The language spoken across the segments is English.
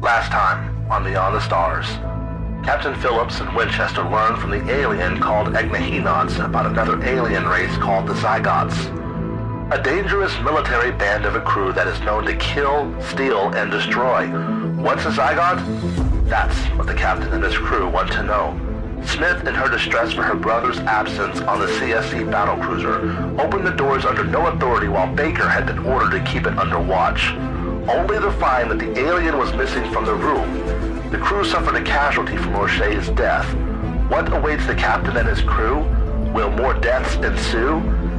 Last time on Beyond the Stars, Captain Phillips and Winchester learned from the alien called Egne about another alien race called the Zygots. A dangerous military band of a crew that is known to kill, steal, and destroy. What's a Zygot? That's what the captain and his crew want to know. Smith, in her distress for her brother's absence on the HSC Battle Cruiser, opened the doors under no authority while Baker had been ordered to keep it under watch, only to find that the alien was missing from the room. The crew suffered a casualty from O'Shea's death. What awaits the captain and his crew? Will more deaths ensue?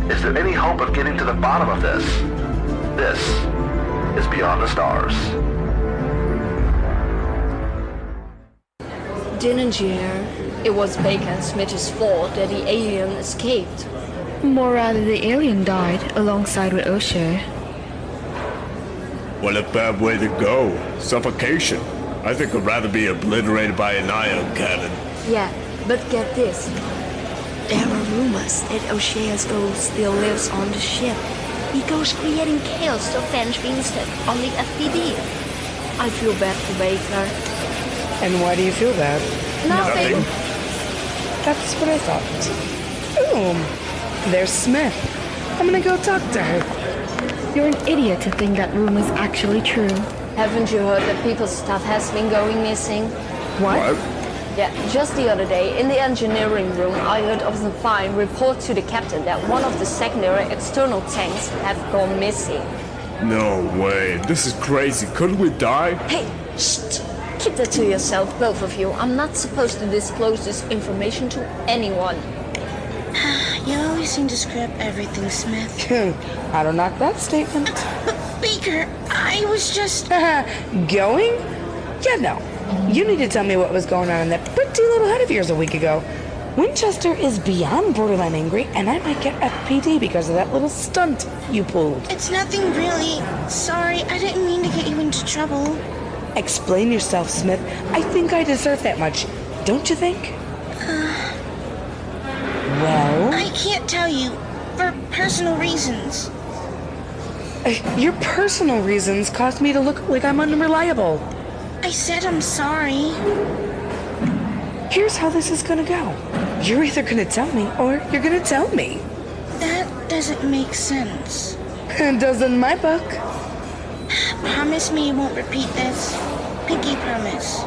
Is there any hope of getting to the bottom of this? This is Beyond the Stars. Didn't you hear? It was Baker and Smith's fault that the alien escaped. More rather, the alien died alongside with O'Shea. What a bad way to go. Suffocation. I think I'd rather be obliterated by an ion cannon. Yeah, but get this. There are rumors that O'Shea's ghost still lives on the ship. He goes creating chaos to avenge being stuck on the FPD. I feel bad for Baker. And why do you feel bad? Nothing. That's what I thought. Boom. There's Smith. I'm gonna go talk to her. You're an idiot to think that rumor's actually true. Haven't you heard that people's stuff has been going missing? What? Yeah, just the other day, in the engineering room, I heard of the fine report to the captain that one of the secondary external tanks have gone missing. No way. This is crazy. Couldn't we die? Hey, shh! Keep that to yourself, both of you. I'm not supposed to disclose this information to anyone. You always seem to screw up everything, Smith. I don't knock that statement. But Baker, I was just... Going? Yeah, no. You need to tell me what was going on in that pretty little head of yours a week ago. Winchester is beyond borderline angry, and I might get FPD because of that little stunt you pulled. It's nothing really. Sorry, I didn't mean to get you into trouble. Explain yourself, Smith. I think I deserve that much. Don't you think? Well? I can't tell you. For personal reasons. Your personal reasons caused me to look like I'm unreliable. I said I'm sorry. Here's how this is gonna go. You're either gonna tell me, or you're gonna tell me. That doesn't make sense. It does in my book. Promise me you won't repeat this. Pinky promise.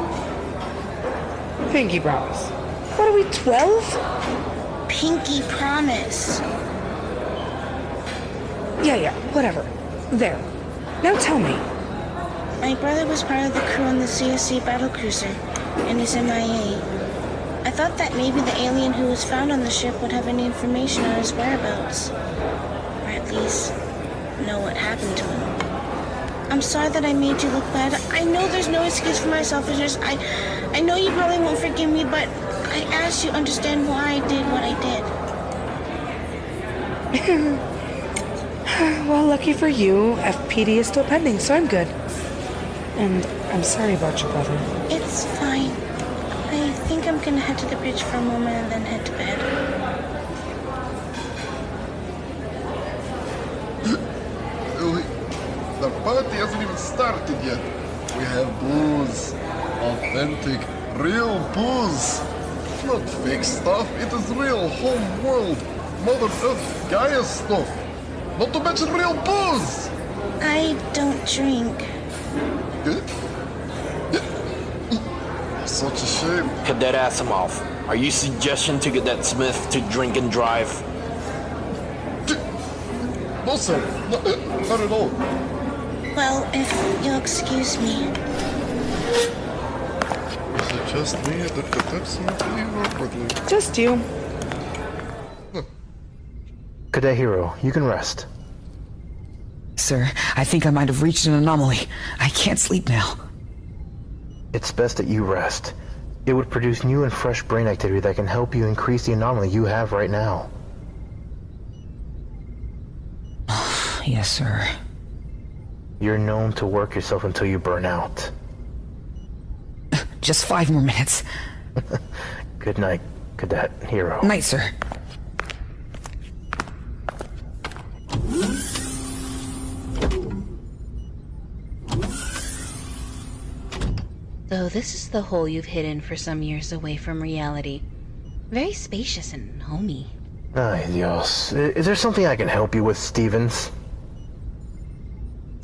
Pinky promise. What are we, 12? Pinky promise. Yeah, whatever. There. Now tell me. My brother was part of the crew on the HSC Battle Cruiser, and is MIA. I thought that maybe the alien who was found on the ship would have any information on his whereabouts. Or at least know what happened to him. I'm sorry that I made you look bad. I know there's no excuse for my selfishness. I know you probably won't forgive me, but I asked you to understand why I did what I did. Well, lucky for you, FPD is still pending, so I'm good. And I'm sorry about your brother. It's fine. I think I'm gonna head to the bridge for a moment and then head to bed. The party hasn't even started yet. We have booze. Authentic, real booze. Not fake stuff. It is real home world, Mother Earth, Gaia stuff. Not to mention real booze. I don't drink. Such a shame. Cadet Asimov, are you suggesting to Cadet Smith to drink and drive? No, sir. Not at all. Well, if you'll excuse me. Is it just me that Cadet's being awkwardly? Just you. Cadet Hero, you can rest. Sir, I think I might have reached an anomaly. I can't sleep now. It's best that you rest. It would produce new and fresh brain activity that can help you increase the anomaly you have right now. Yes, sir. You're known to work yourself until you burn out. Just 5 more minutes. Good night, Cadet Hero. Night, sir. So this is the hole you've hidden for some years away from reality. Very spacious and homey. Ay, Dios. Is there something I can help you with, Stevens?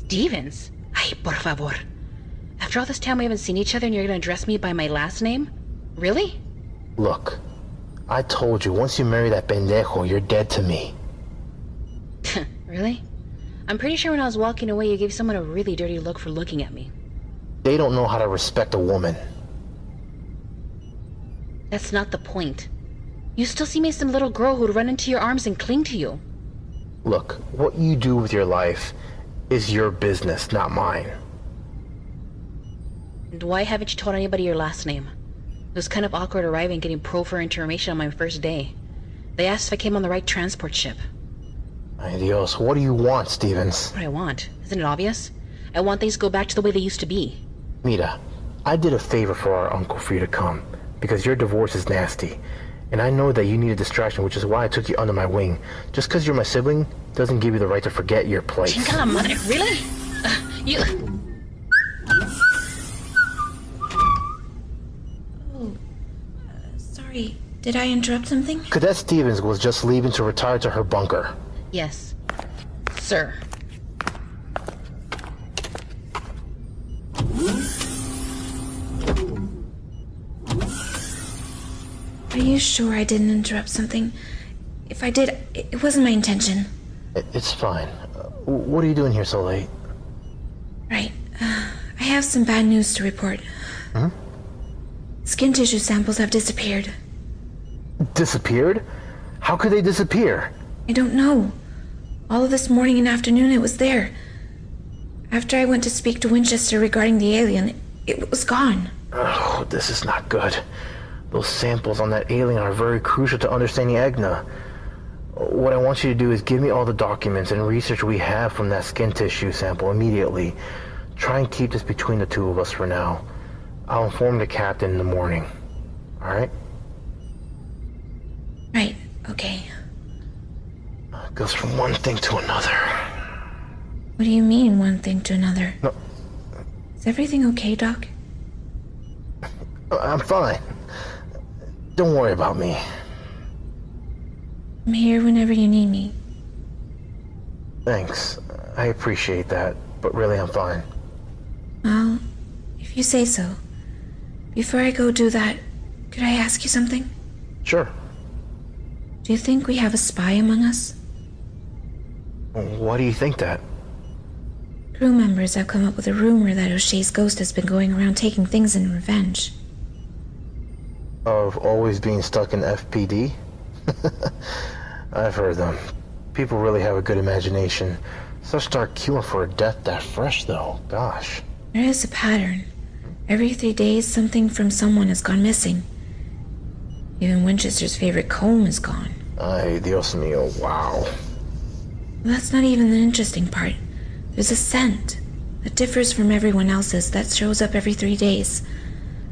Stevens? Ay, por favor. After all this time we haven't seen each other and you're gonna address me by my last name? Really? Look, I told you, once you marry that pendejo, you're dead to me. Really? I'm pretty sure when I was walking away you gave someone a really dirty look for looking at me. They don't know how to respect a woman. That's not the point. You still see me as some little girl who'd run into your arms and cling to you. Look, what you do with your life is your business, not mine. And why haven't you told anybody your last name? It was kind of awkward arriving and getting pro for information on my first day. They asked if I came on the right transport ship. Ay, Dios, what do you want, Stevens? What I want. Isn't it obvious? I want things to go back to the way they used to be. Mira, I did a favor for our uncle for you to come, because your divorce is nasty. And I know that you need a distraction, which is why I took you under my wing. Just because you're my sibling doesn't give you the right to forget your place. Chingada madre, really? You... Sorry, did I interrupt something? Cadet Stevens was just leaving to retire to her bunker. Yes, sir. Are you sure I didn't interrupt something? If I did, it wasn't my intention. It's fine. What are you doing here so late? Right. I have some bad news to report. Hmm? Skin tissue samples have disappeared. Disappeared? How could they disappear? I don't know. All of this morning and afternoon it was there. After I went to speak to Winchester regarding the alien, it was gone. Oh, this is not good. Those samples on that alien are very crucial to understanding Egne. What I want you to do is give me all the documents and research we have from that skin tissue sample immediately. Try and keep this between the two of us for now. I'll inform the captain in the morning. Alright? Right, okay. It goes from one thing to another. What do you mean, one thing to another? No. Is everything okay, Doc? I'm fine. Don't worry about me. I'm here whenever you need me. Thanks. I appreciate that, but really I'm fine. Well, if you say so. Before I go do that, could I ask you something? Sure. Do you think we have a spy among us? Why do you think that? Crew members have come up with a rumor that O'Shea's ghost has been going around taking things in revenge. Of always being stuck in FPD? I've heard them. People really have a good imagination. Such dark queuing for a death that fresh, though. Gosh. There is a pattern. Every 3 days, something from someone has gone missing. Even Winchester's favorite comb is gone. Ay, Dios mío, wow. Well, that's not even the interesting part. There's a scent that differs from everyone else's that shows up every 3 days.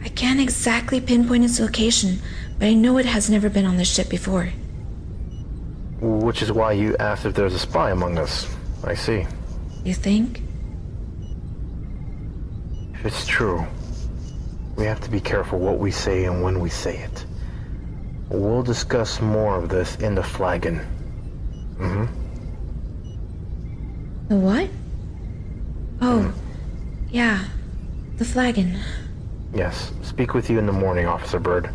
I can't exactly pinpoint its location, but I know it has never been on this ship before. Which is why you asked if there's a spy among us. I see. You think? If it's true, we have to be careful what we say and when we say it. We'll discuss more of this in the flagon. Mm-hmm. The what? Oh, yeah. The flagon. Yes. Speak with you in the morning, Officer Bird.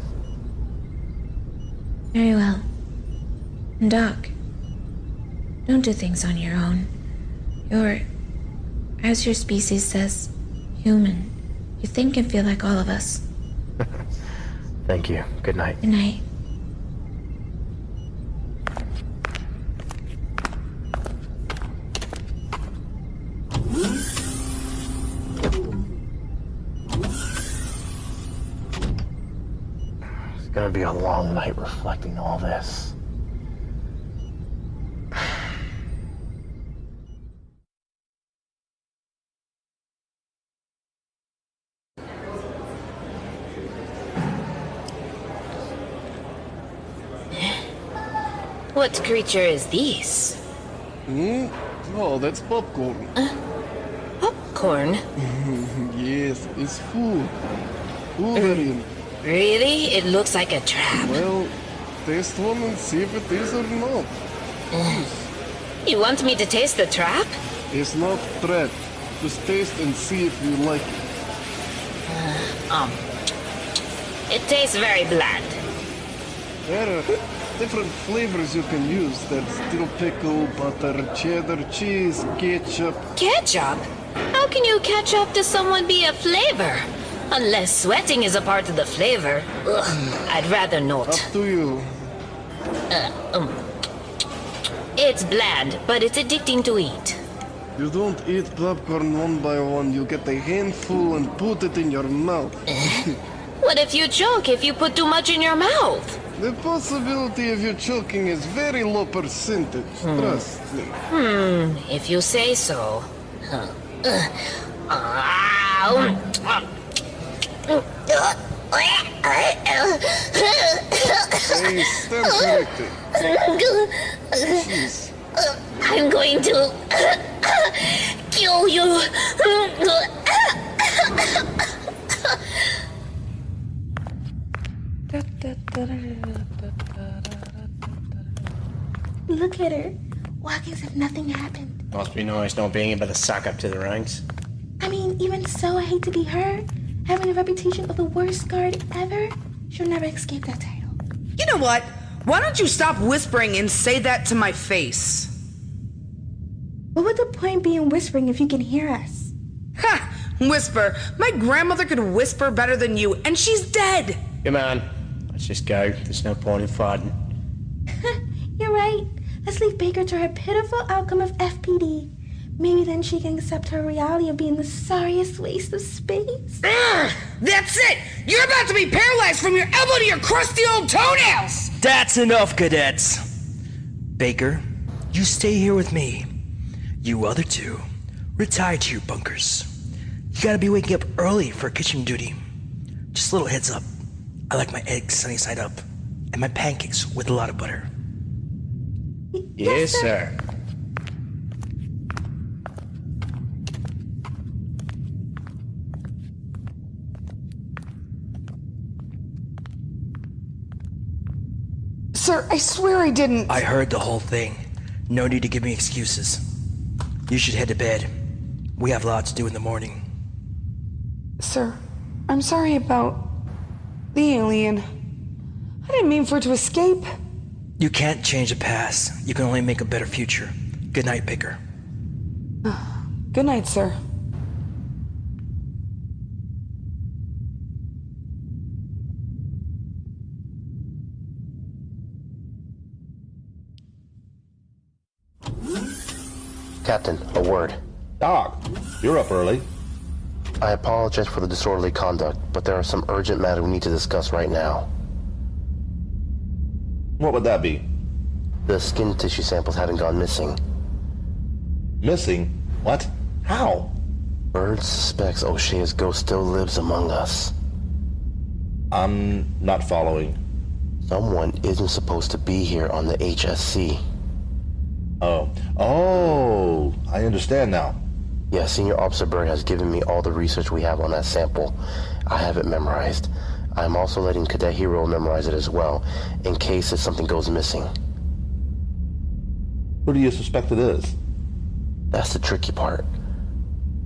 Very well. And Doc, don't do things on your own. You're, as your species says, human. You think and feel like all of us. Thank you. Good night. Good night. It's gonna be a long night reflecting all this. What creature is this? Oh, that's popcorn. popcorn. Yes, it's food. Food, Arian. Really? It looks like a trap. Well, taste one and see if it is or not. You want me to taste the trap? It's not trap. Just taste and see if you like it. It tastes very bland. There are different flavors you can use. There's dill pickle, butter, cheddar, cheese, ketchup. Ketchup? How can you catch up to someone be a flavor? Unless sweating is a part of the flavor. Ugh, I'd rather not. Up to you. It's bland, but it's addicting to eat. You don't eat popcorn one by one. You get a handful and put it in your mouth. What if you choke if you put too much in your mouth? The possibility of you choking is very low percentage. Trust me. If you say so. Hey, stand corrected. Jeez. I'm going to kill you. Look at her, walking as if nothing happened. Must be nice not being able to suck up to the ranks. I mean, even so, I hate to be her. Having a reputation of the worst guard ever, she'll never escape that title. You know what? Why don't you stop whispering and say that to my face? What would the point be in whispering if you can hear us? Ha! Whisper. My grandmother could whisper better than you, and she's dead. Come on, let's just go. There's no point in fighting. You're right. Let's leave Baker to her pitiful outcome of FPD. Maybe then she can accept her reality of being the sorriest waste of space. That's it! You're about to be paralyzed from your elbow to your crusty old toenails! That's enough, cadets. Baker, you stay here with me. You other two, retire to your bunkers. You gotta be waking up early for kitchen duty. Just a little heads up. I like my eggs sunny side up, and my pancakes with a lot of butter. Yes, sir. Sir, I swear I didn't. I heard the whole thing. No need to give me excuses. You should head to bed. We have lots to do in the morning. Sir, I'm sorry about the alien. I didn't mean for it to escape. You can't change the past. You can only make a better future. Good night, Baker. Good night, sir. Captain, a word. Doc, you're up early. I apologize for the disorderly conduct, but there are some urgent matters we need to discuss right now. What would that be? The skin tissue samples haven't gone missing. Missing? What? How? Bird suspects O'Shea's ghost still lives among us. I'm not following. Someone isn't supposed to be here on the HSC. Oh, I understand now. Yeah, Senior Officer Bird has given me all the research we have on that sample. I have it memorized. I'm also letting Cadet Hero memorize it as well, in case if something goes missing. Who do you suspect it is? That's the tricky part.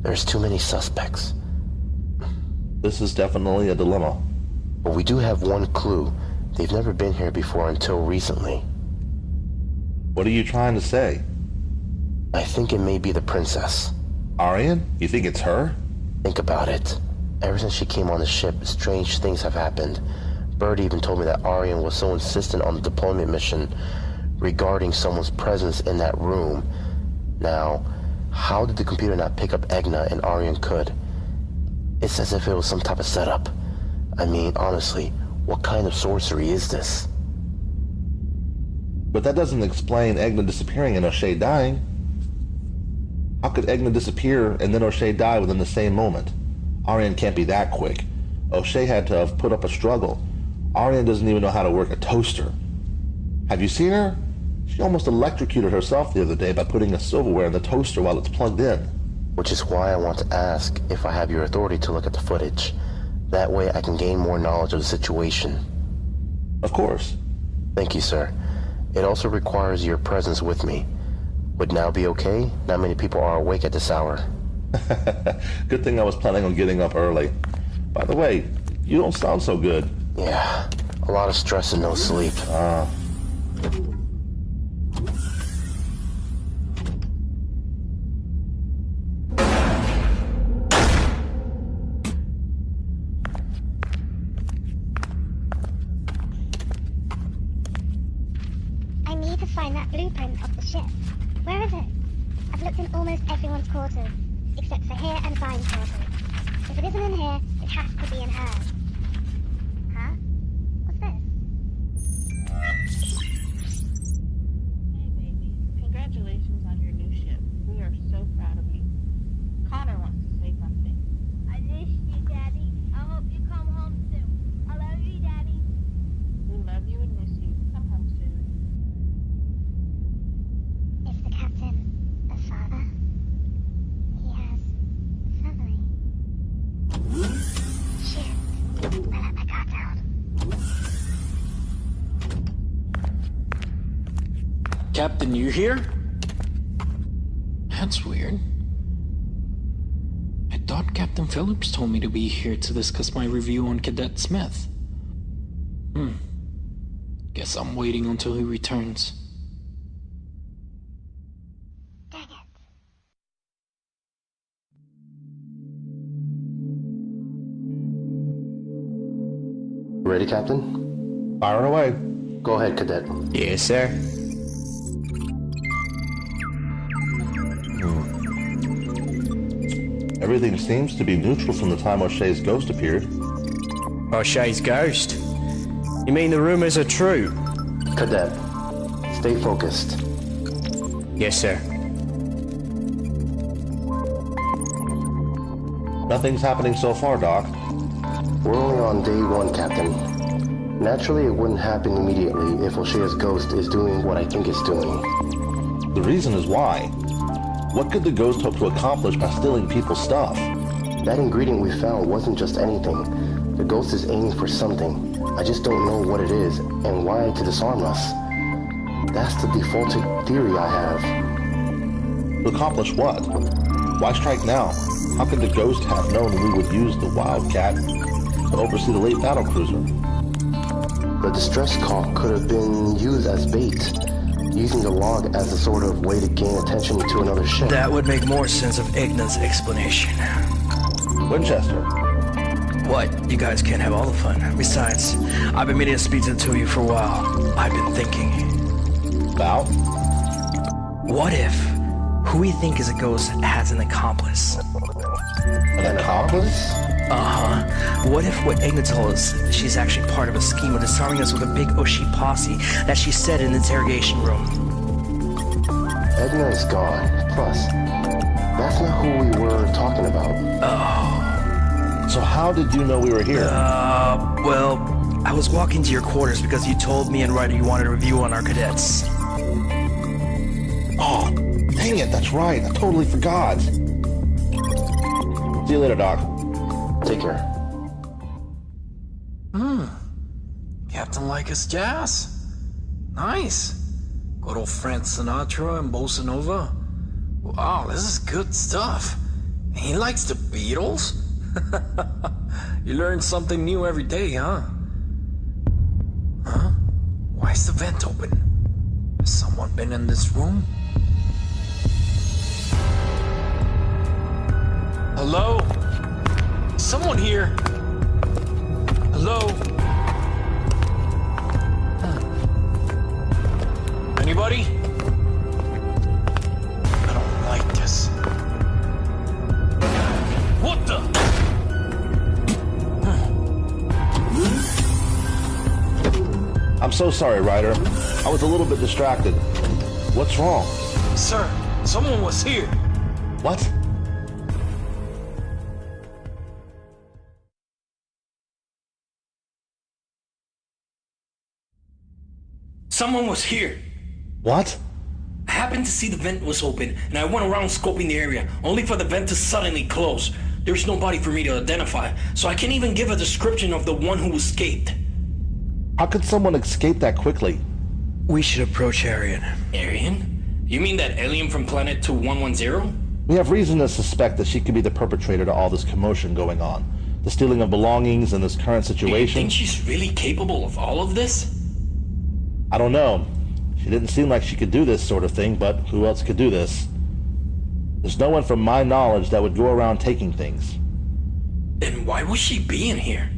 There's too many suspects. This is definitely a dilemma. But we do have one clue. They've never been here before until recently. What are you trying to say? I think it may be the princess. Arian? You think it's her? Think about it. Ever since she came on the ship, strange things have happened. Bird even told me that Arian was so insistent on the deployment mission regarding someone's presence in that room. Now, how did the computer not pick up Egne and Arian could? It's as if it was some type of setup. I mean, honestly, what kind of sorcery is this? But that doesn't explain Egne disappearing and O'Shea dying. How could Egne disappear and then O'Shea die within the same moment? Arian can't be that quick. O'Shea had to have put up a struggle. Arian doesn't even know how to work a toaster. Have you seen her? She almost electrocuted herself the other day by putting a silverware in the toaster while it's plugged in. Which is why I want to ask if I have your authority to look at the footage. That way I can gain more knowledge of the situation. Of course. Thank you, sir. It also requires your presence with me. Would now be okay? Not many people are awake at this hour. Good thing I was planning on getting up early. By the way, you don't sound so good. Yeah, a lot of stress and no sleep. I need to find that blueprint of the ship. Where is it? I've looked in almost everyone's quarters, except for here and Vine's quarters. If it isn't in here, it has to be in hers. Huh? What's this? Hey, baby. Congratulations on your new ship. We are so proud of you. Connor wants to say something. I miss you, Daddy. I hope you come home soon. I love you, Daddy. We love you and miss you. Come home soon. Is the captain a father? He has a family. Shit. I let my guard down. Captain, you here? That's weird. I thought Captain Phillips told me to be here to discuss my review on Cadet Smith. Guess I'm waiting until he returns. Ready, Captain? Fire away. Go ahead, Cadet. Yes, sir. Everything seems to be neutral from the time O'Shea's ghost appeared. O'Shea's ghost? You mean the rumors are true? Cadet, stay focused. Yes, sir. Nothing's happening so far, Doc. We're only on day one, Captain. Naturally, it wouldn't happen immediately if O'Shea's ghost is doing what I think it's doing. The reason is why. What could the ghost hope to accomplish by stealing people's stuff? That ingredient we found wasn't just anything. The ghost is aiming for something. I just don't know what it is and why to disarm us. That's the defaulted theory I have. To accomplish what? Why strike now? How could the ghost have known we would use the Wildcat to oversee the late battle cruiser? The distress call could have been used as bait, using the log as a sort of way to gain attention to another ship. That would make more sense of Igne's explanation. Winchester. What? You guys can't have all the fun. Besides, I've been meaning to speak to you for a while. I've been thinking. About? What if who we think is a ghost has an accomplice? An accomplice? Uh-huh. What if what Egne told us, she's actually part of a scheme of disarming us with a big O'Shea posse that she said in the interrogation room? Egne is gone. Plus, that's not who we were talking about. Oh. So how did you know we were here? Well, I was walking to your quarters because you told me and Ryder you wanted a review on our cadets. Oh, dang it, that's right. I totally forgot. See you later, Doc. Take care. Captain like his jazz? Nice. Good old Frank Sinatra and Bossa Nova. Wow, this is good stuff. And he likes the Beatles? You learn something new every day, huh? Huh? Why is the vent open? Has someone been in this room? Hello? Someone here? Hello? Anybody? I don't like this. What the? I'm so sorry, Ryder. I was a little bit distracted. What's wrong? Sir, someone was here. What? Someone was here. What? I happened to see the vent was open, and I went around scoping the area, only for the vent to suddenly close. There's nobody for me to identify, so I can't even give a description of the one who escaped. How could someone escape that quickly? We should approach Arian. Arian? You mean that alien from planet 2110? We have reason to suspect that she could be the perpetrator to all this commotion going on. The stealing of belongings in this current situation. Do you think she's really capable of all of this? I don't know. She didn't seem like she could do this sort of thing, but who else could do this? There's no one from my knowledge that would go around taking things. Then why would she be in here?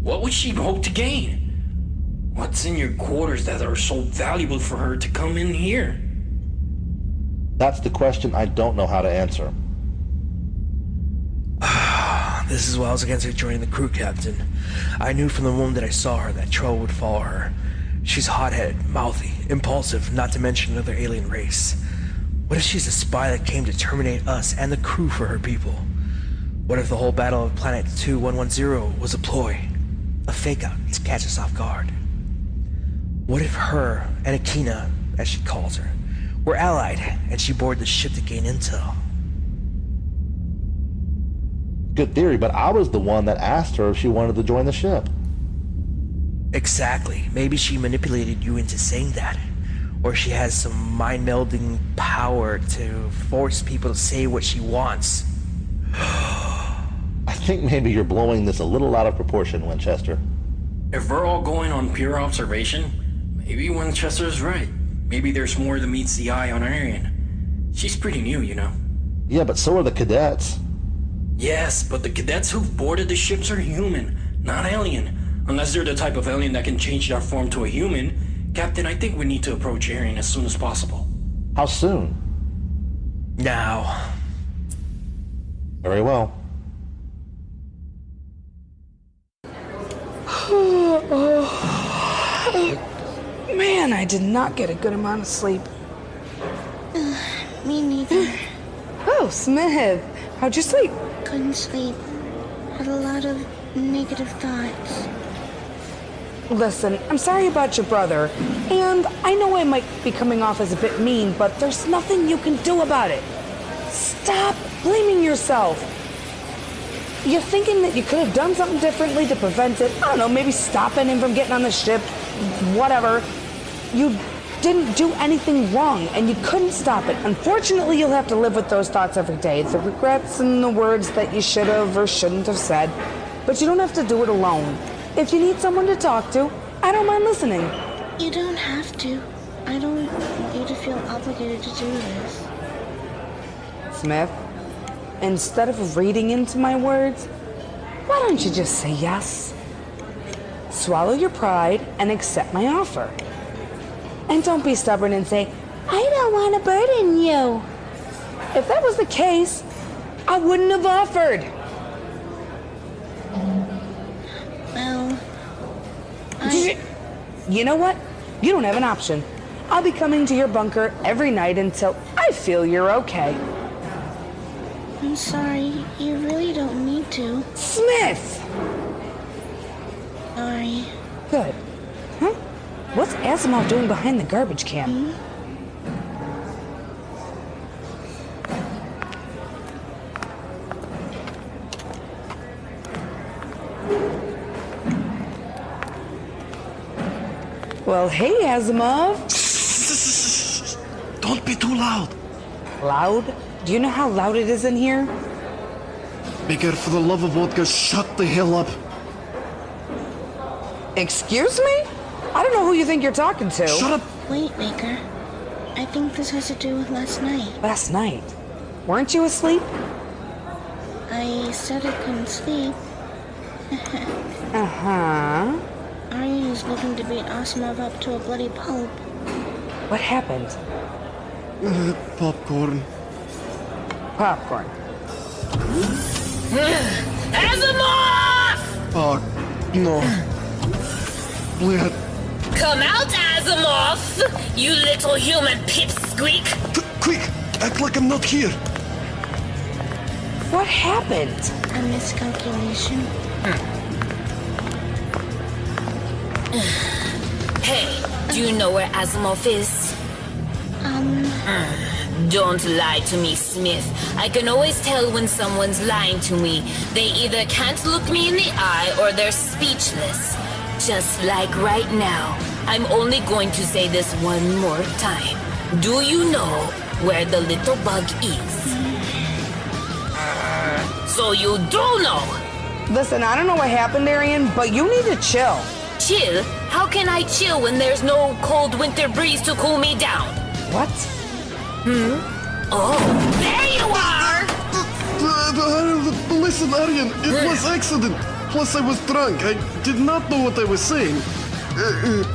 What would she hope to gain? What's in your quarters that are so valuable for her to come in here? That's the question I don't know how to answer. This is why I was against her joining the crew, Captain. I knew from the moment that I saw her that trouble would follow her. She's hot-headed, mouthy, impulsive, not to mention another alien race. What if she's a spy that came to terminate us and the crew for her people? What if the whole battle of Planet 2110 was a ploy? A fake-out to catch us off guard? What if her and Egne, as she calls her, were allied and she boarded the ship to gain intel? Good theory, but I was the one that asked her if she wanted to join the ship. Exactly. Maybe she manipulated you into saying that. Or she has some mind-melding power to force people to say what she wants. I think maybe you're blowing this a little out of proportion, Winchester. If we're all going on pure observation, maybe Winchester's right. Maybe there's more than meets the eye on Arian. She's pretty new, you know. Yeah, but so are the cadets. Yes, but the cadets who've boarded the ships are human, not alien. Unless they're the type of alien that can change their form to a human. Captain, I think we need to approach Arian as soon as possible. How soon? Now. Very well. Man, I did not get a good amount of sleep. Me neither. Oh, Smith. How'd you sleep? Couldn't sleep. Had a lot of negative thoughts. Listen, I'm sorry about your brother, and I know I might be coming off as a bit mean, but there's nothing you can do about it. Stop blaming yourself. You're thinking that you could have done something differently to prevent it. I don't know, maybe stopping him from getting on the ship, whatever. You didn't do anything wrong, and you couldn't stop it. Unfortunately, you'll have to live with those thoughts every day. It's the regrets and the words that you should have or shouldn't have said. But you don't have to do it alone. If you need someone to talk to, I don't mind listening. You don't have to. I don't want you to feel obligated to do this. Smith, instead of reading into my words, why don't you just say yes? Swallow your pride and accept my offer. And don't be stubborn and say, I don't want to burden you. If that was the case, I wouldn't have offered. Well, You know what? You don't have an option. I'll be coming to your bunker every night until I feel you're okay. I'm sorry. You really don't need to. Smith! Sorry. Good. Huh? What's Asimov doing behind the garbage can? Well, hey, Asimov. Don't be too loud. Loud? Do you know how loud it is in here? Baker, for the love of vodka, shut the hell up. Excuse me? I don't know who you think you're talking to. Shut up. Wait, Baker. I think this has to do with last night. Last night? Weren't you asleep? I said I couldn't sleep. Uh-huh. Arian is looking to beat Asimov up to a bloody pulp. What happened? Popcorn. Popcorn. Asimov! Oh, no. Bled. Come out, Asimov! You little human pipsqueak! Quick! Act like I'm not here! What happened? A miscalculation. Hey, do you know where Asimov is? Don't lie to me, Smith. I can always tell when someone's lying to me. They either can't look me in the eye or they're speechless. Just like right now. I'm only going to say this one more time. Do you know where the little bug is? So you do know! Listen, I don't know what happened, Arian, but you need to chill. Chill? How can I chill when there's no cold winter breeze to cool me down? What? Oh, there you are! Listen, Arian, it was accident. Plus, I was drunk. I did not know what I was saying.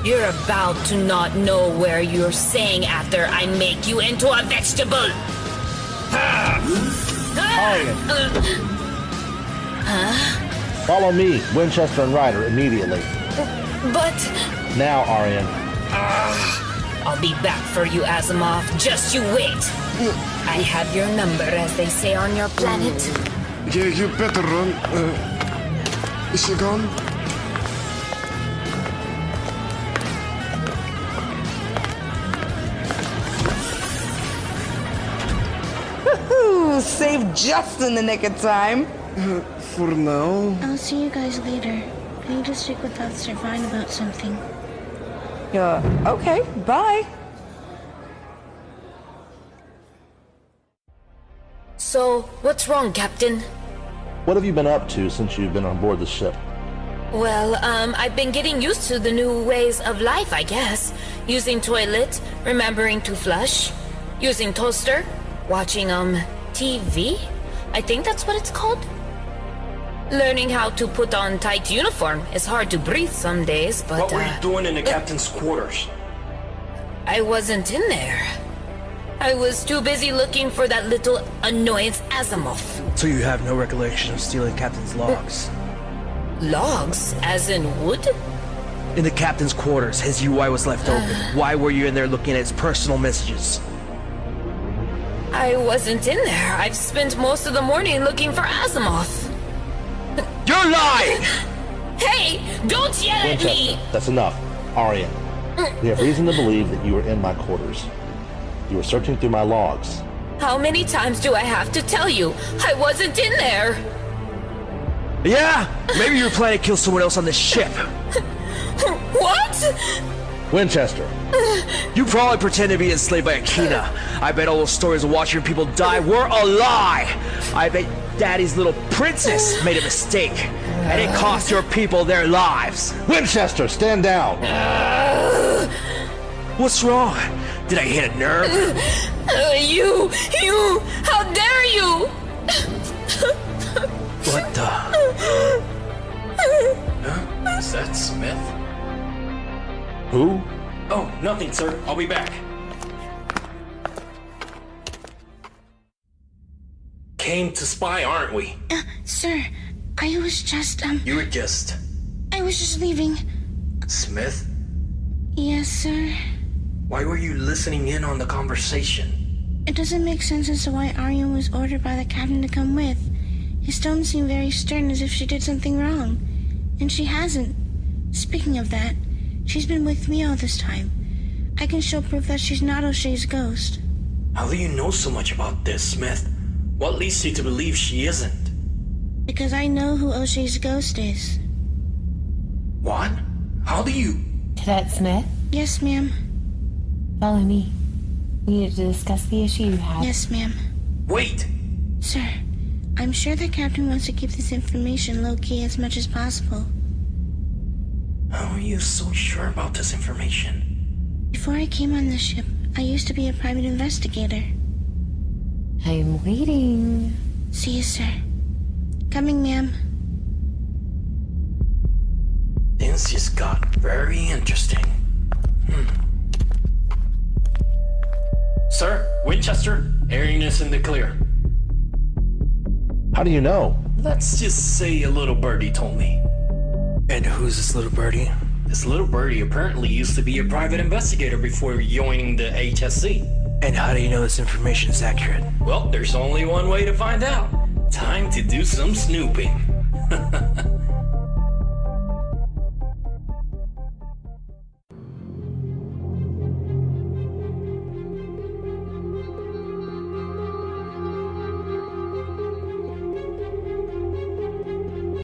You're about to not know where you're saying after I make you into a vegetable. Follow me, Winchester and Ryder, immediately. But... Now, Arian. I'll be back for you, Asimov. Just you wait. I have your number, as they say on your planet. Yeah, you better run. Is she gone? Woohoo! Saved just in the nick of time. For now. I'll see you guys later. I need to speak with Officer Vine about something. Okay, bye. So, what's wrong, Captain? What have you been up to since you've been on board the ship? Well, I've been getting used to the new ways of life, I guess. Using toilet, remembering to flush, using toaster, watching, TV? I think that's what it's called. Learning how to put on tight uniform is hard to breathe some days, but, What were you doing in the captain's quarters? I wasn't in there. I was too busy looking for that little annoyance Asimov. So you have no recollection of stealing captain's logs? Logs? As in wood? In the captain's quarters, his UI was left open. Why were you in there looking at his personal messages? I wasn't in there. I've spent most of the morning looking for Asimov. You're lying! Hey! Don't yell at me! That's enough. Arian, we have reason to believe that you were in my quarters. You were searching through my logs. How many times do I have to tell you? I wasn't in there! Yeah! Maybe you were planning to kill someone else on this ship. What? Winchester. You probably pretend to be enslaved by Egne. I bet all those stories of watching people die were a lie! I bet Daddy's little princess made a mistake, and it cost your people their lives. Winchester, stand down! What's wrong? Did I hit a nerve? You! How dare you! What the? Huh? Is that Smith? Who? Oh, nothing, sir. I'll be back. Came to spy, aren't we? Sir, I was just, You were just... I was just leaving. Smith? Yes, sir. Why were you listening in on the conversation? It doesn't make sense as to why Arya was ordered by the captain to come with. His tone seemed very stern, as if she did something wrong. And she hasn't. Speaking of that, she's been with me all this time. I can show proof that she's not O'Shea's ghost. How do you know so much about this, Smith? What leads you to believe she isn't? Because I know who O'Shea's ghost is. What? How do you... Cadet Smith? Yes, ma'am. Follow me. We need to discuss the issue you have. Yes, ma'am. Wait! Sir, I'm sure the captain wants to keep this information low-key as much as possible. How are you so sure about this information? Before I came on the ship, I used to be a private investigator. I'm waiting. See you, sir. Coming, ma'am. Things just got very interesting. Sir, Winchester, airing is in the clear. How do you know? Let's just say a little birdie told me. And who's this little birdie? This little birdie apparently used to be a private investigator before joining the HSC. And how do you know this information is accurate? Well, there's only one way to find out. Time to do some snooping.